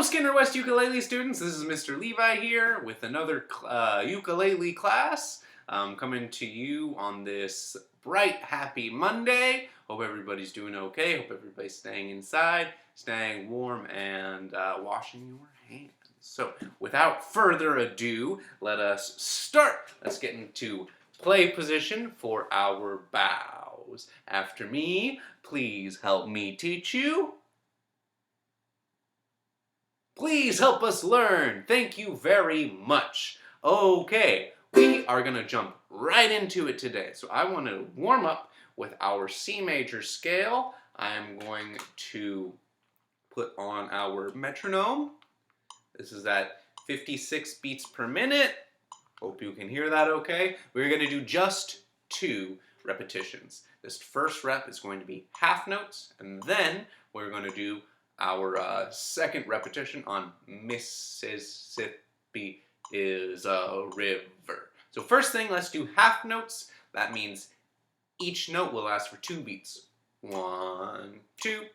Skinner West Ukulele students, this is Mr. Levi here with another ukulele class coming to you on this bright, happy Monday. Hope everybody's doing okay. Hope everybody's staying inside, staying warm, and washing your hands. So, without further ado, let us start. Let's get into play position for our bows. After me, please help me teach you. Please help us learn. Thank you very much. Okay, we are going to jump right into it today. So I want to warm up with our C major scale. I'm going to put on our metronome. This is at 56 beats per minute. Hope you can hear that okay. We're going to do just 2 repetitions. This first rep is going to be half notes, and then we're going to do our second repetition on Mississippi is a river. So first thing, let's do half notes. That means each note will last for 2 beats. 1, 2,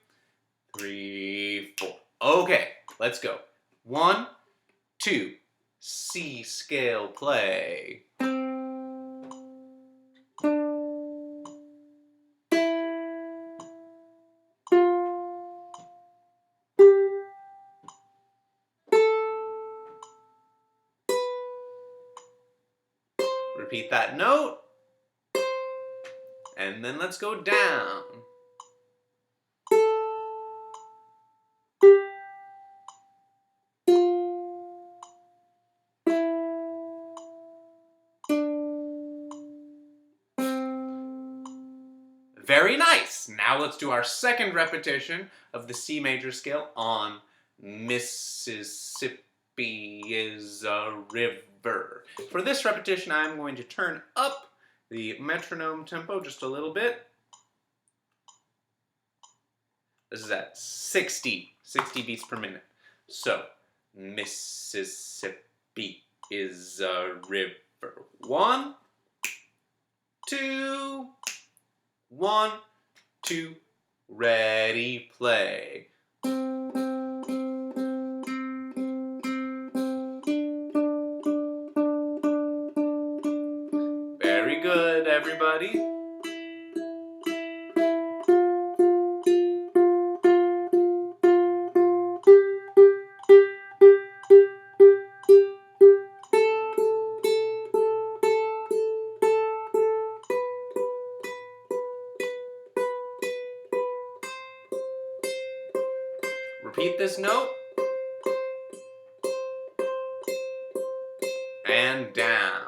3, 4. Okay, let's go. 1, 2, C scale play. Repeat that note, and then let's go down. Very nice. Now let's do our second repetition of the C major scale on Mississippi is a river. For this repetition, I'm going to turn up the metronome tempo just a little bit. This is at 60 beats per minute. So, Mississippi is a river. 1, 2, 1, 2, ready, play. Very good, everybody. Repeat this note. And down.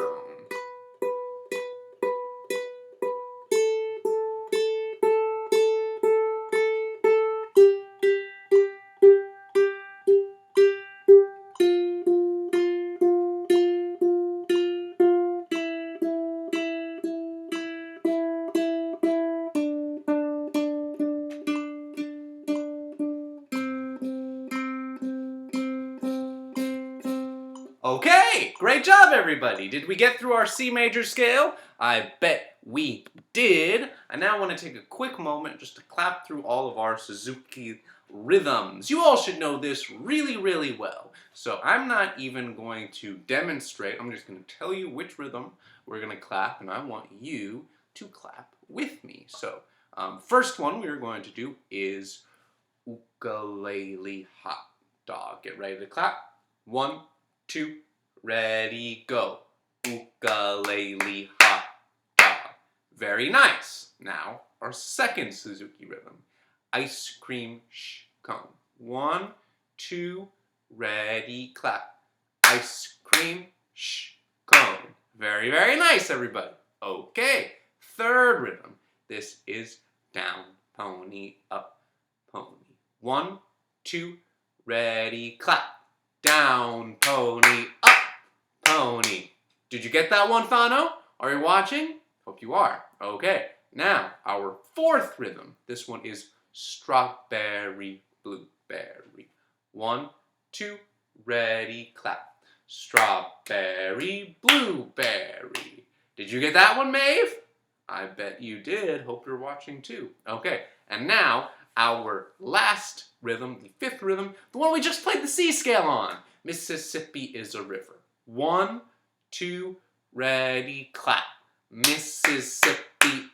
Okay, great job everybody. Did we get through our C major scale? I bet we did. I now want to take a quick moment just to clap through all of our Suzuki rhythms. You all should know this really, really well. So I'm not even going to demonstrate. I'm just going to tell you which rhythm we're going to clap, and I want you to clap with me. So first one we're going to do is ukulele hot dog. Get ready to clap. 1, 2, ready, go. Ukulele hot dog. Very nice. Now, our second Suzuki rhythm. Ice cream shh cone. 1, 2, ready, clap. Ice cream shh cone. Very, very nice, everybody. Okay, third rhythm. This is down, pony, up, pony. 1, 2, ready, clap. Down, pony, up, pony. Did you get that one, Fano? Are you watching? Hope you are. Okay, now our fourth rhythm. This one is strawberry, blueberry. 1, 2, ready, clap. Strawberry, blueberry. Did you get that one, Maeve? I bet you did. Hope you're watching too. Okay, and now our last rhythm, the fifth rhythm, the one we just played the C scale on. Mississippi is a river. 1, 2, ready, clap. Mississippi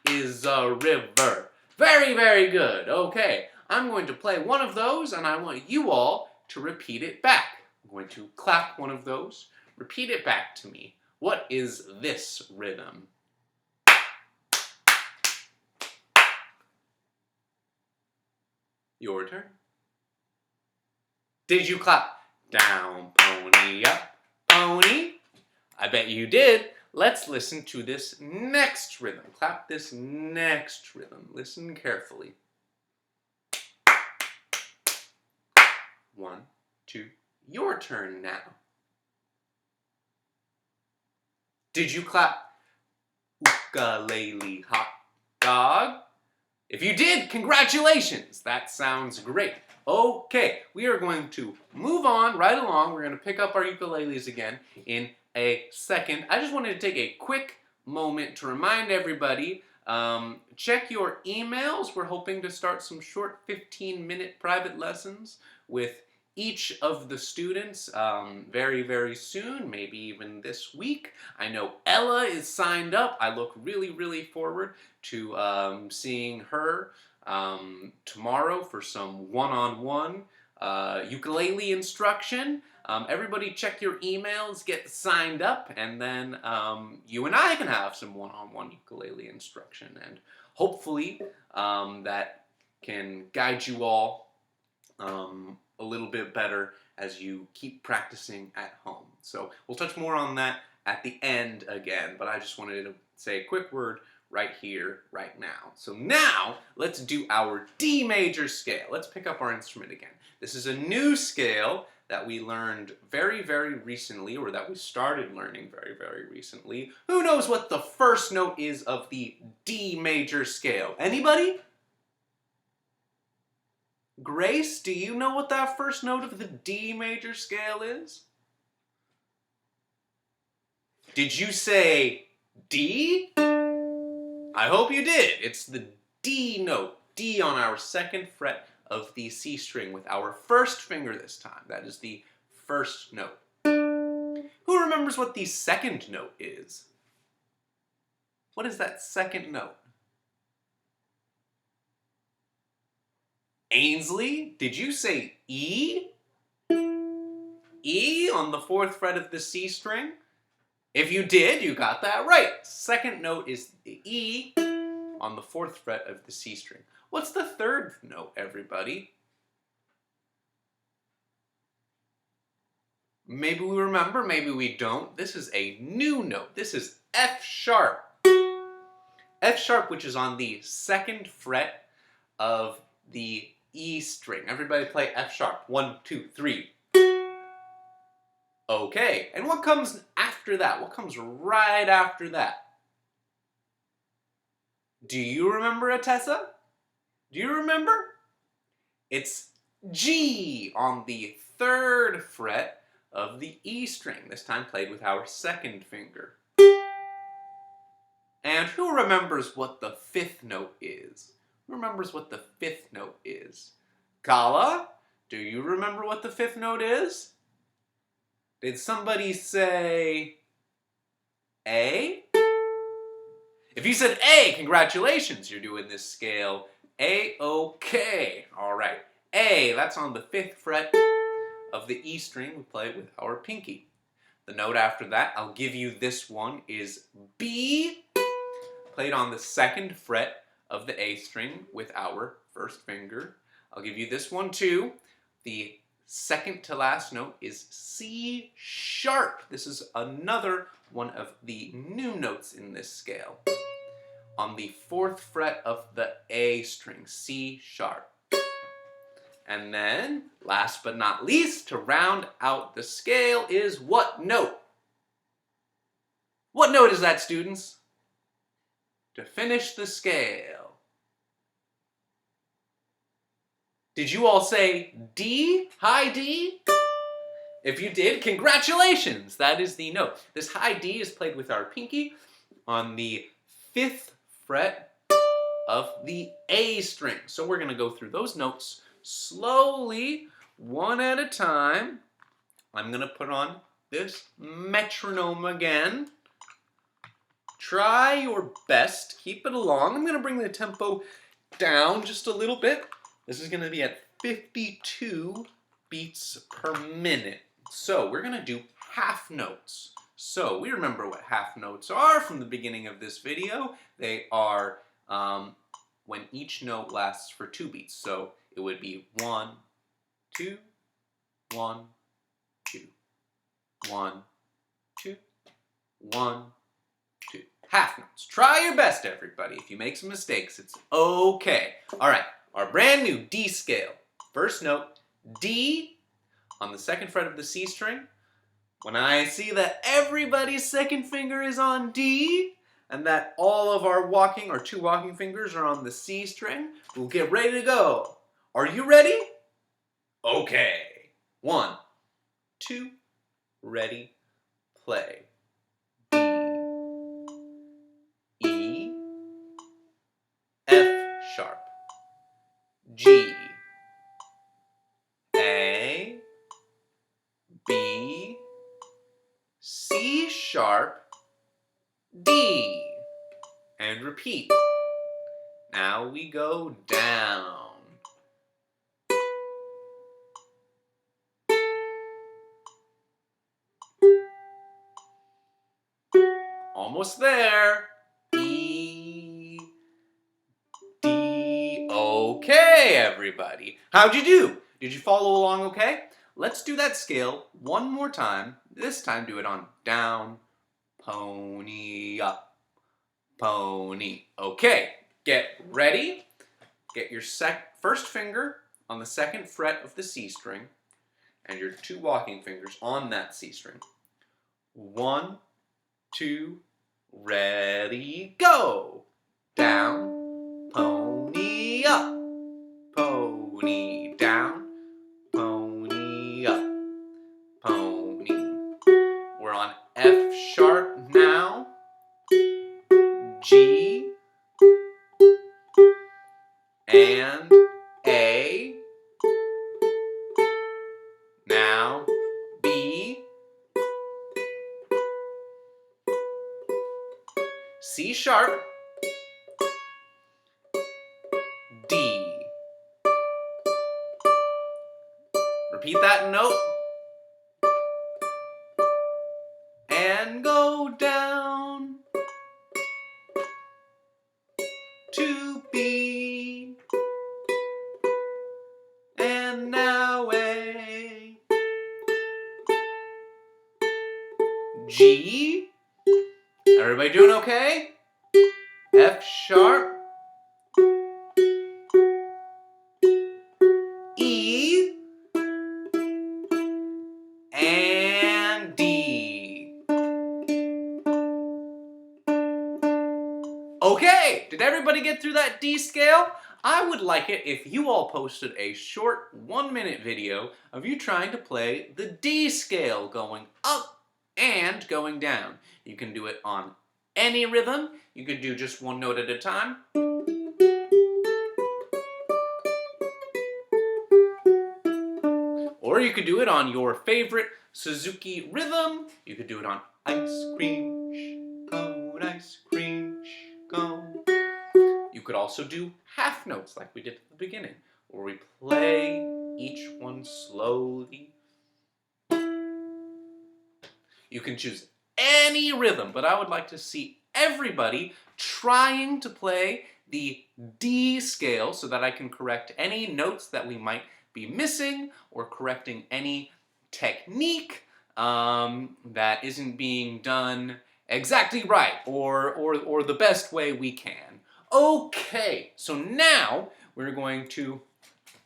is a river. Very, very good. Okay, I'm going to play one of those and I want you all to repeat it back. I'm going to clap one of those. Repeat it back to me. What is this rhythm? Your turn. Did you clap? Down, pony, up, pony. I bet you did. Let's listen to this next rhythm. Clap this next rhythm. Listen carefully. 1, 2, your turn now. Did you clap? Ukulele hot dog. If you did, congratulations! That sounds great. Okay, we are going to move on right along. We're going to pick up our ukuleles again in a second. I just wanted to take a quick moment to remind everybody, check your emails. We're hoping to start some short 15-minute private lessons with each of the students very, very soon, maybe even this week. I know Ella is signed up. I look really, really forward to seeing her tomorrow for some one-on-one ukulele instruction. Everybody check your emails, get signed up, and then you and I can have some one-on-one ukulele instruction, and hopefully that can guide you all a little bit better as you keep practicing at home. So we'll touch more on that at the end again, but I just wanted to say a quick word right here, right now. So now, let's do our D major scale. Let's pick up our instrument again. This is a new scale that we learned very, very recently, or that we started learning very, very recently. Who knows what the first note is of the D major scale? Anybody? Grace, do you know what that first note of the D major scale is? Did you say D? I hope you did. It's the D note. D on our second fret of the C string with our first finger this time. That is the first note. Who remembers what the second note is? What is that second note? Ainsley, did you say E? E on the fourth fret of the C string? If you did, you got that right. Second note is the E on the fourth fret of the C string. What's the third note, everybody? Maybe we remember, maybe we don't. This is a new note. This is F sharp. F sharp, which is on the second fret of the E string. Everybody play F sharp. 1, 2, 3. Okay, and what comes after that? What comes right after that? Do you remember, Atessa? Do you remember? It's G on the third fret of the E string, this time played with our second finger. And who remembers what the fifth note is? Who remembers what the fifth note is? Kala, do you remember what the fifth note is? Did somebody say A? If you said A, congratulations, you're doing this scale A-OK. All right, A, that's on the fifth fret of the E string. We play it with our pinky. The note after that, I'll give you this one, is B, played on the second fret of the A string with our first finger. I'll give you this one too. The second to last note is C sharp. This is another one of the new notes in this scale. On the fourth fret of the A string, C sharp. And then, last but not least, to round out the scale is what note? What note is that, students? To finish the scale. Did you all say D? High D? If you did, congratulations! That is the note. This high D is played with our pinky on the fifth fret of the A string. So we're going to go through those notes slowly, one at a time. I'm going to put on this metronome again. Try your best. Keep it along. I'm going to bring the tempo down just a little bit. This is going to be at 52 beats per minute. So we're going to do half notes. So we remember what half notes are from the beginning of this video. They are when each note lasts for 2 beats. So it would be 1, 2, 1, 2, 1, 2, 1, 2. Half notes. Try your best, everybody. If you make some mistakes, it's okay. All right, our brand new D scale. First note, D on the 2nd fret of the C string. When I see that everybody's 2nd finger is on D, and that all of our 2 walking fingers are on the C string, we'll get ready to go. Are you ready? Okay. 1, 2, ready, play. E, F sharp, G, A, B, C sharp, D. And repeat. Now we go down. Almost there. E, D. Okay, everybody. How'd you do? Did you follow along okay? Let's do that scale one more time. This time do it on down, pony, up, pony. Okay, get ready. Get your first finger on the 2nd fret of the C string and your 2 walking fingers on that C string. 1, 2, ready, go! Down, pony, up, pony, down, pony, up, pony. We're on F sharp now, G, and A. Now B, C sharp, D. Repeat that note. And go down to B. And now A. G. Everybody doing okay? F sharp. E. And D. Okay, did everybody get through that D scale? I would like it if you all posted a short 1-minute video of you trying to play the D scale going up and going down. You can do it on any rhythm. You could do just 1 note at a time. Or you could do it on your favorite Suzuki rhythm. You could do it on ice cream, cone, ice cream, cone. You could also do half notes like we did at the beginning, where we play each one slowly. You can choose any rhythm, but I would like to see everybody trying to play the D scale so that I can correct any notes that we might be missing or correcting any technique that isn't being done exactly right or the best way we can. Okay, so now we're going to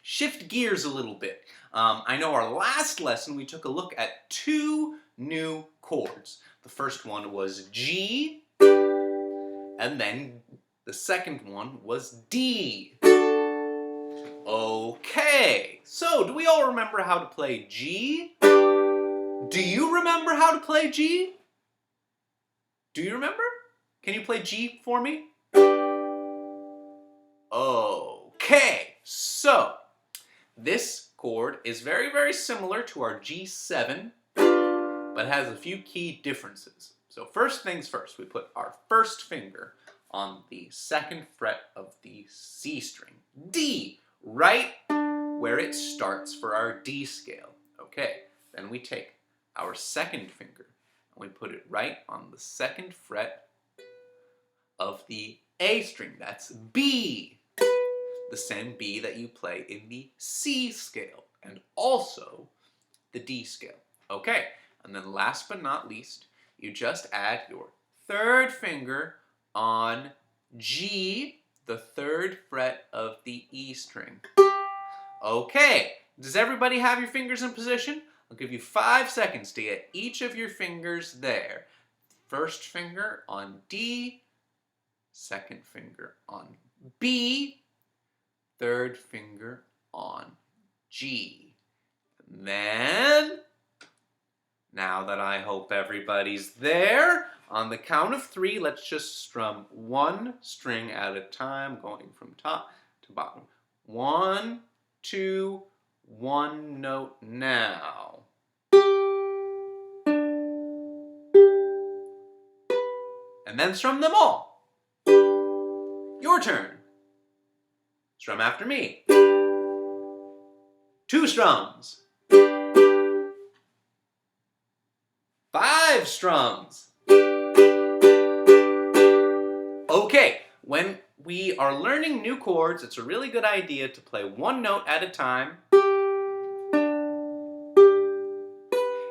shift gears a little bit. I know our last lesson we took a look at 2 new chords. The first one was G, and then the second one was D. Okay, so do we all remember how to play G? Do you remember how to play G? Do you remember? Can you play G for me? Okay, so This chord is very, very similar to our G7, but has a few key differences. So first things first, we put our first finger on the 2nd fret of the C string, D, right where it starts for our D scale. Okay, then we take our 2nd finger and we put it right on the 2nd fret of the A string, that's B. The same B that you play in the C scale and also the D scale. Okay, and then last but not least, you just add your 3rd finger on G, the 3rd fret of the E string. Okay, does everybody have your fingers in position? I'll give you 5 seconds to get each of your fingers there. 1st finger on D, 2nd finger on B, 3rd finger on G. And then, now that I hope everybody's there, on the count of 3, let's just strum 1 string at a time, going from top to bottom. 1, 2, 1 note now. And then strum them all. Your turn. Strum after me. 2 strums. 5 strums. Okay, when we are learning new chords, it's a really good idea to play 1 note at a time.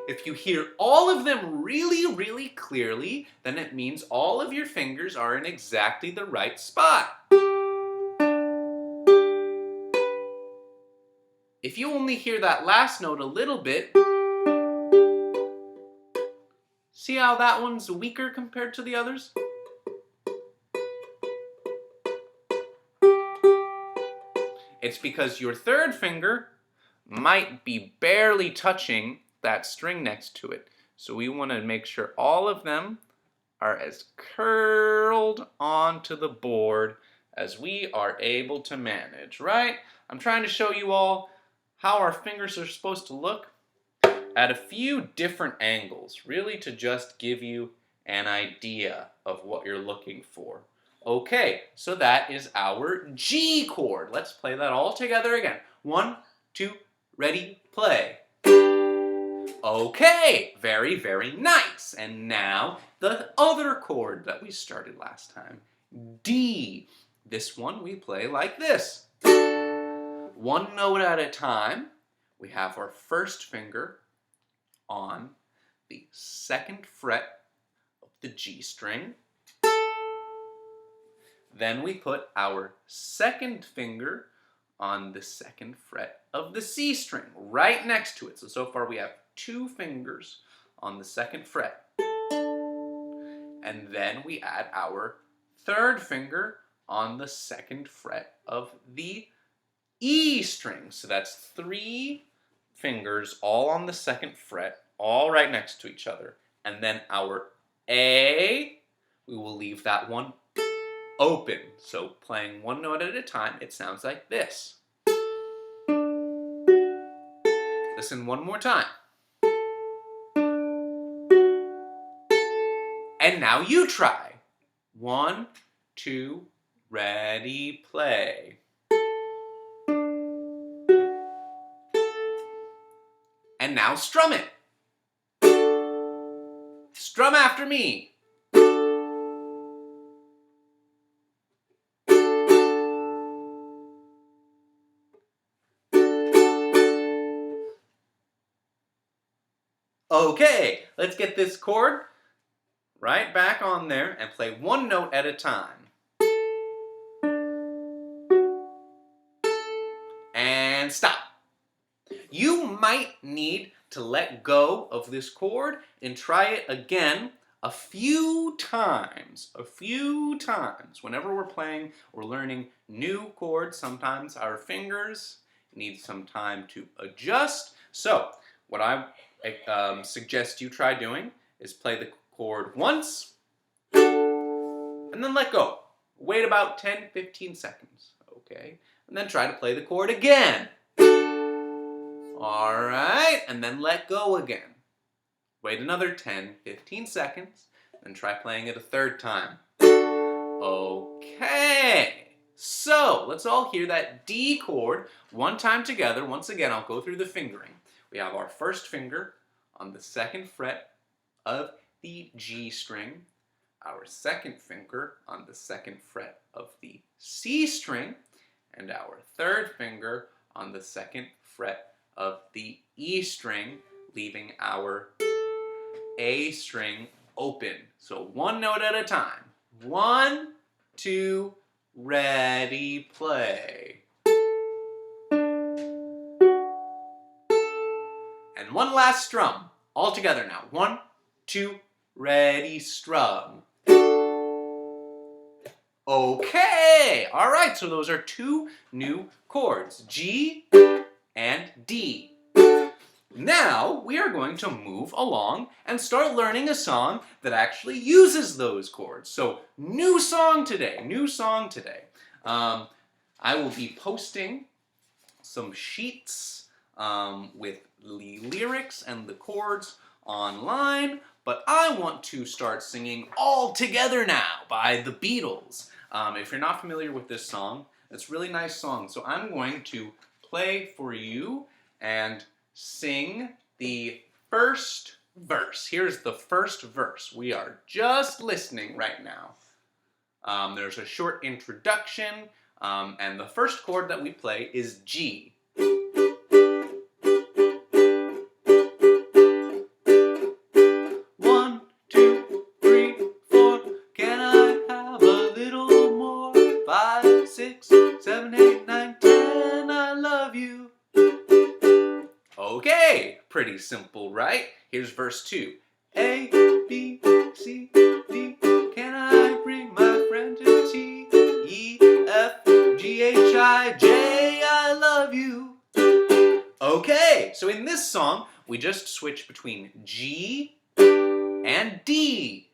If you hear all of them really, really clearly, then it means all of your fingers are in exactly the right spot. If you only hear that last note a little bit, see how that one's weaker compared to the others? It's because your 3rd finger might be barely touching that string next to it. So we want to make sure all of them are as curled onto the board as we are able to manage, right? I'm trying to show you all how our fingers are supposed to look at a few different angles, really to just give you an idea of what you're looking for. Okay, so that is our G chord. Let's play that all together again. 1, 2, ready, play. Okay, very, very nice. And now the other chord that we started last time, D. This one we play like this. 1 note at a time. We have our 1st finger on the 2nd fret of the G string. Then we put our 2nd finger on the 2nd fret of the C string, right next to it. So far we have 2 fingers on the 2nd fret. And then we add our 3rd finger on the 2nd fret of the E string. So that's 3 fingers all on the 2nd fret, all right next to each other. And then our A, we will leave that one open. So playing 1 note at a time, it sounds like this. Listen one more time. And now you try. 1, 2, ready, play. And now strum it. Strum after me. Okay, let's get this chord right back on there and play 1 note at a time. And stop. You might need to let go of this chord and try it again a few times. Whenever we're playing or learning new chords, sometimes our fingers need some time to adjust. So, what I suggest you try doing is play the chord once and then let go. Wait about 10-15 seconds, okay? And then try to play the chord again. All right, and then let go again. Wait another 10, 15 seconds, then try playing it a third time. Okay, so let's all hear that D chord one time together. Once again, I'll go through the fingering. We have our first finger on the second fret of the G string, our second finger on the second fret of the C string, and our third finger on the second fret of the E string, leaving our A string open. So one note at a time. 1, 2, ready, play. And one last strum. All together now. 1, 2, ready, strum. Okay, all right, so those are two new chords, G and D. Now, we are going to move along and start learning a song that actually uses those chords. So, new song today. I will be posting some sheets with the lyrics and the chords online, but I want to start singing All Together Now by the Beatles. If you're not familiar with this song, it's a really nice song. So I'm going to play for you and sing the first verse. Here's the first verse. We are just listening right now. There's a short introduction, and the first chord that we play is G. Okay, pretty simple, right? Here's verse 2. A, B, C, D, can I bring my friend to T, E, F, G, H, I, J, I love you. Okay, so in this song, we just switch between G and D.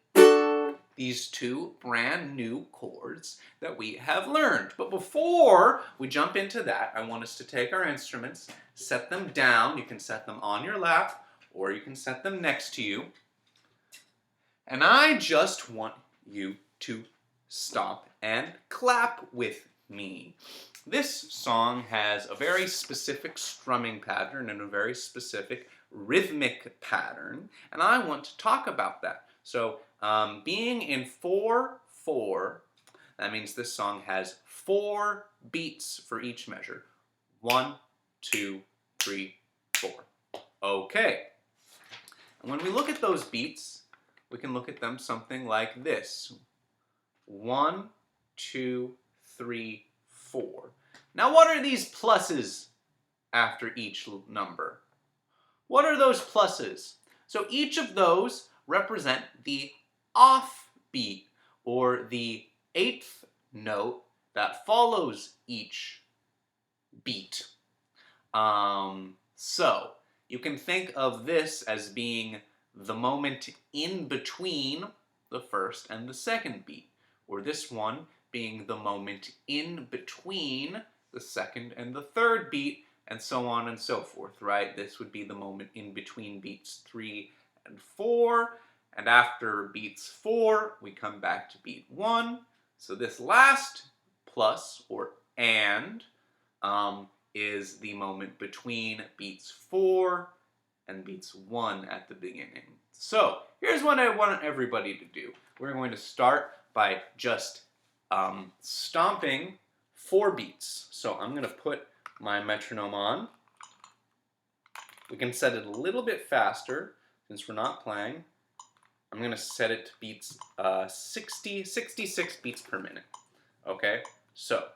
These two brand new chords that we have learned. But before we jump into that, I want us to take our instruments, set them down. You can set them on your lap, or you can set them next to you. And I just want you to stop and clap with me. This song has a very specific strumming pattern and a very specific rhythmic pattern, and I want to talk about that. So, being in 4/4, that means this song has 4 beats for each measure. 1, 2, 3, 4. Okay. And when we look at those beats, we can look at them something like this. 1, 2, 3, 4. Now, what are these pluses after each number? What are those pluses? So each of those represent the off beat, or the 8th note that follows each beat. So you can think of this as being the moment in between the first and the second beat, or this one being the moment in between the second and the third beat, and so on and so forth, right? This would be the moment in between beats 3 and 4, and after beats 4, we come back to beat 1. So this last plus, or and, is the moment between beats 4 and beats 1 at the beginning. So here's what I want everybody to do. We're going to start by just stomping 4 beats. So I'm going to put my metronome on. We can set it a little bit faster since we're not playing. I'm going to set it to beats 66 beats per minute. Okay, so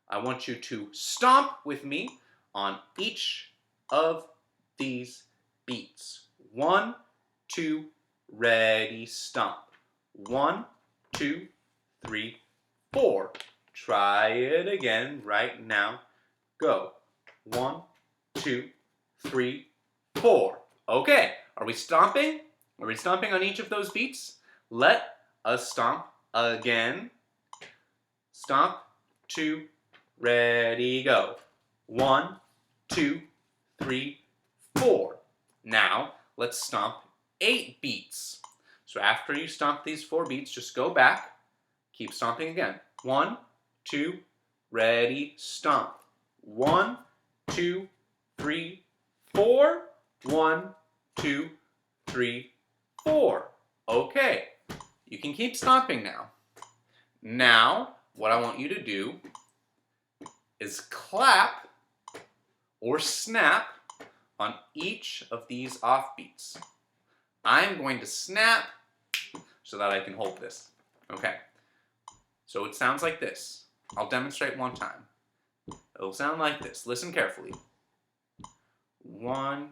I want you to stomp with me on each of these beats. 1, 2, ready, stomp. 1, 2, 3, 4. Try it again right now. Go. 1, 2, 3, 4. Okay, are we stomping? Are we stomping on each of those beats? Let us stomp again. Stomp, 2, ready, go. 1, 2, 3, 4. Now, let's stomp 8 beats. So after you stomp these 4 beats, just go back, keep stomping again. 1, 2, ready, stomp. 1, 2, 3, 4. 1, 2, 3, 4. Okay, you can keep stomping now. Now, what I want you to do is clap or snap on each of these offbeats. I'm going to snap so that I can hold this. Okay, so it sounds like this. I'll demonstrate one time. It'll sound like this. Listen carefully. 1,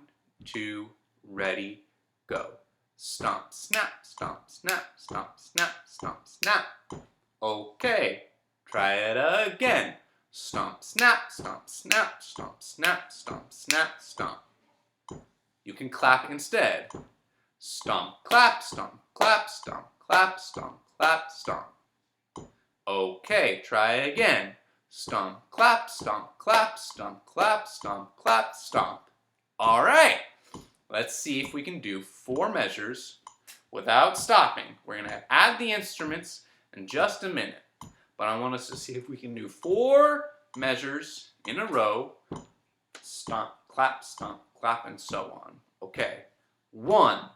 2, ready, go. Stomp, snap, stomp, snap, stomp, snap, stomp, snap. Okay, try it again. Stomp, snap, stomp, snap, stomp, snap, stomp, snap, stomp. You can clap instead. Stomp, clap, stomp, clap, stomp, clap, stomp, clap, stomp. Okay, try again. Stomp, clap, stomp, clap, stomp, clap, stomp, clap, stomp. All right, let's see if we can do 4 measures without stopping. We're going to add the instruments in just a minute, but I want us to see if we can do 4 measures in a row. Stomp, clap, and so on. Okay, 1,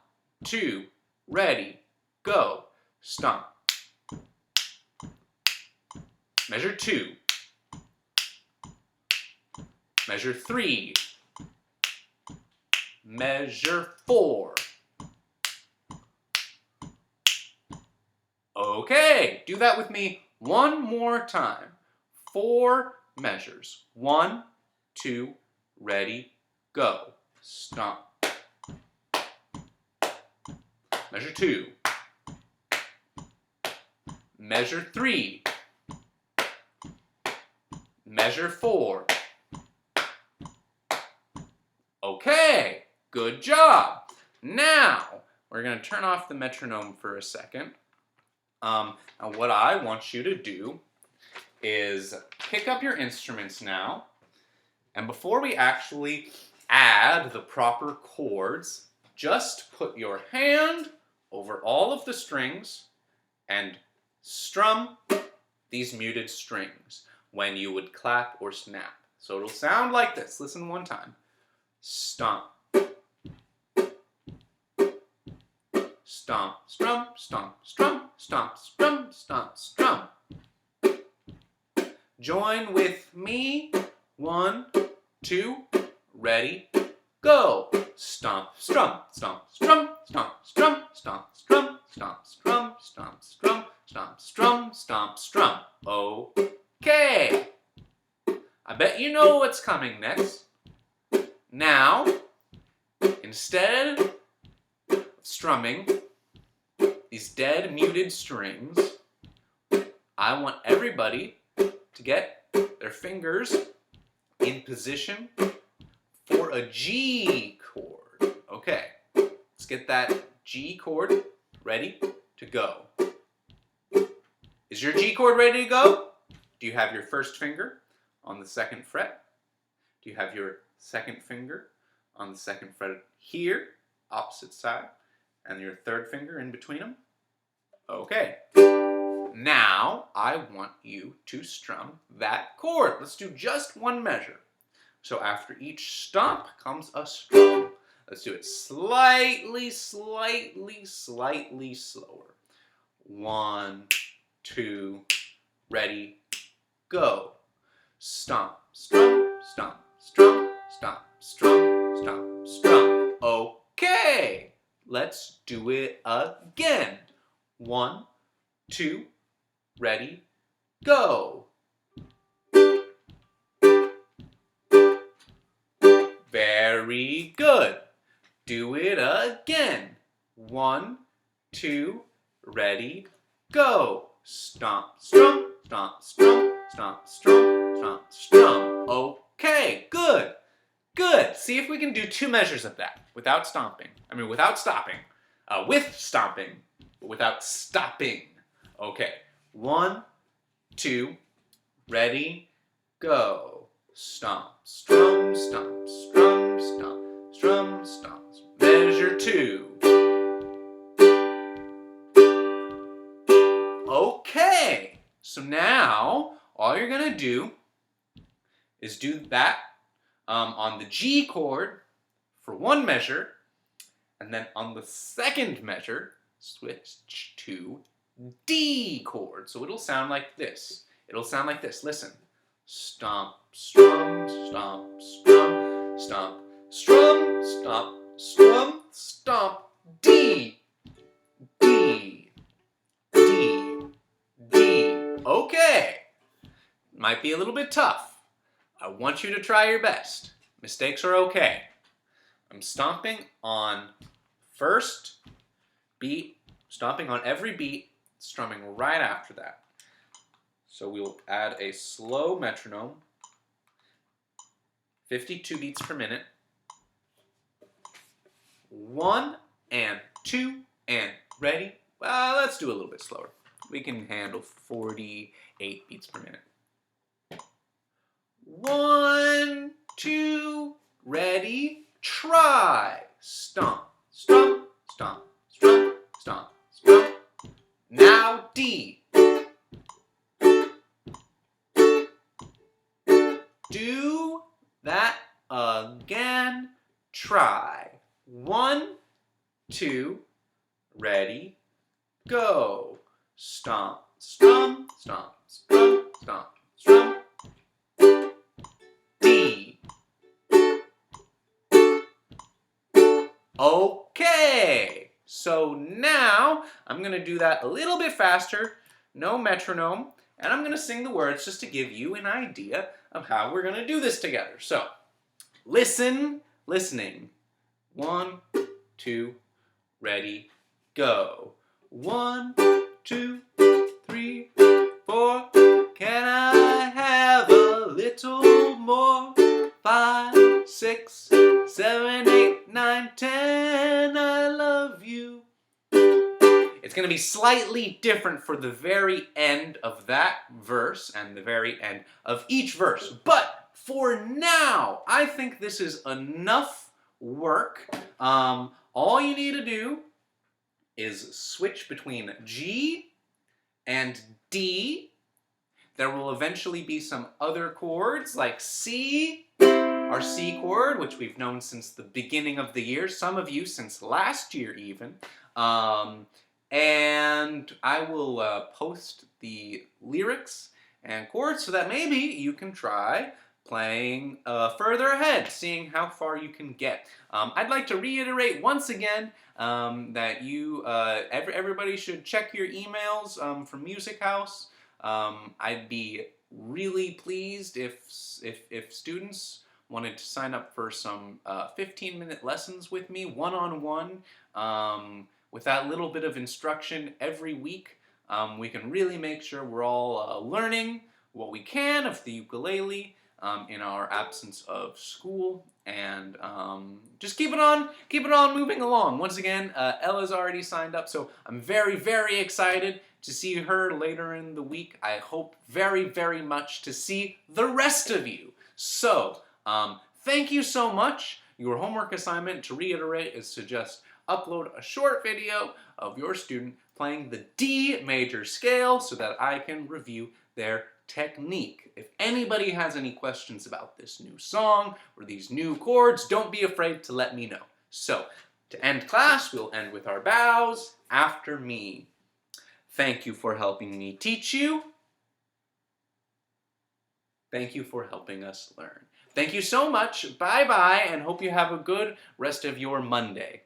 2, ready, go. Stomp. Measure 2. Measure 3. Measure 4. Okay, do that with me one more time. 4 measures. 1, 2, ready, go. Stomp. Measure 2. Measure 3. Measure 4. Okay, good job. Now, we're going to turn off the metronome for a second. And what I want you to do is pick up your instruments now. And before we actually add the proper chords, just put your hand over all of the strings and strum these muted strings when you would clap or snap. So it'll sound like this. Listen one time. Stomp. Stomp, strum, stomp, strum, stomp, strum, stomp, strum. Join with me. 1, 2, ready, go. Stomp, strum, stomp, strum, stomp, strum, stomp, strum, stomp, strum, stomp, strum, stomp, strum, stomp, strum. Okay. I bet you know what's coming next. Now, instead of strumming these dead muted strings, I want everybody to get their fingers in position for a G chord. Okay, let's get that G chord ready to go. Is your G chord ready to go? Do you have your first finger on the 2nd fret? Do you have your 2nd finger on the 2nd fret here, opposite side, and your 3rd finger in between them? Okay. Now, I want you to strum that chord. Let's do just 1 measure. So after each stomp comes a strum. Let's do it slightly slower. 1, 2, ready, go. Stomp, strum, stomp, strum, stomp, strum, stomp, strum. Okay, let's do it again. 1, 2, ready, go. Very good. Do it again. 1, 2, ready, go. Stomp, strum, stomp, strum, stomp, strum, stomp, strum. Okay, good. Good. See if we can do 2 measures of that without stomping. Without stopping. With stomping, but without stopping. Okay. 1, 2, ready, go. Stomp, strum, stomp, strum, stomp, strum, stomp. Measure 2. Okay, so now all you're gonna do is do that on the G chord for one measure, and then on the second measure, switch to D chord. So it'll sound like this. It'll sound like this. Listen. Stomp, strum, stomp, strum, stomp, strum, stomp, strum, stomp, D, D, D, D. Okay. Might be a little bit tough. I want you to try your best. Mistakes are okay. I'm stomping on first beat, stomping on every beat, strumming right after that. So we'll add a slow metronome, 52 beats per minute. 1 and 2 and ready. Well, let's do a little bit slower. We can handle 48 beats per minute. 1, 2, ready, try. Stomp, strum, stomp, strum, stomp, strum. Now D. Do that again. Try. 1, 2, ready, go. Stomp, strum, stomp, strum, stomp, strum. D. Okay. So now I'm going to do that a little bit faster, no metronome, and I'm going to sing the words just to give you an idea of how we're going to do this together. So, listen, listening. 1, 2, ready, go. 1, 2, 3, 4. Can I have a little more? 5, 6, 7, 8, 9, 10. I love you. It's going to be slightly different for the very end of that verse and the very end of each verse. But for now, I think this is enough work. All you need to do is switch between G and D. There will eventually be some other chords like C, our C chord, which we've known since the beginning of the year, some of you since last year even. And I will post the lyrics and chords so that maybe you can try playing further ahead, seeing how far you can get. I'd like to reiterate once again that everybody should check your emails from Music House. I'd be really pleased if students wanted to sign up for some 15-minute lessons with me, one-on-one, with that little bit of instruction every week. We can really make sure we're all learning what we can of the ukulele in our absence of school, and just keep it on moving along. Once again, Ella's already signed up, so I'm very, very excited to see her later in the week. I hope very, very much to see the rest of you. So, thank you so much. Your homework assignment, to reiterate, is to just upload a short video of your student playing the D major scale so that I can review their technique. If anybody has any questions about this new song or these new chords, don't be afraid to let me know. So, to end class, we'll end with our bows after me. Thank you for helping me teach you. Thank you for helping us learn. Thank you so much. Bye-bye, and hope you have a good rest of your Monday.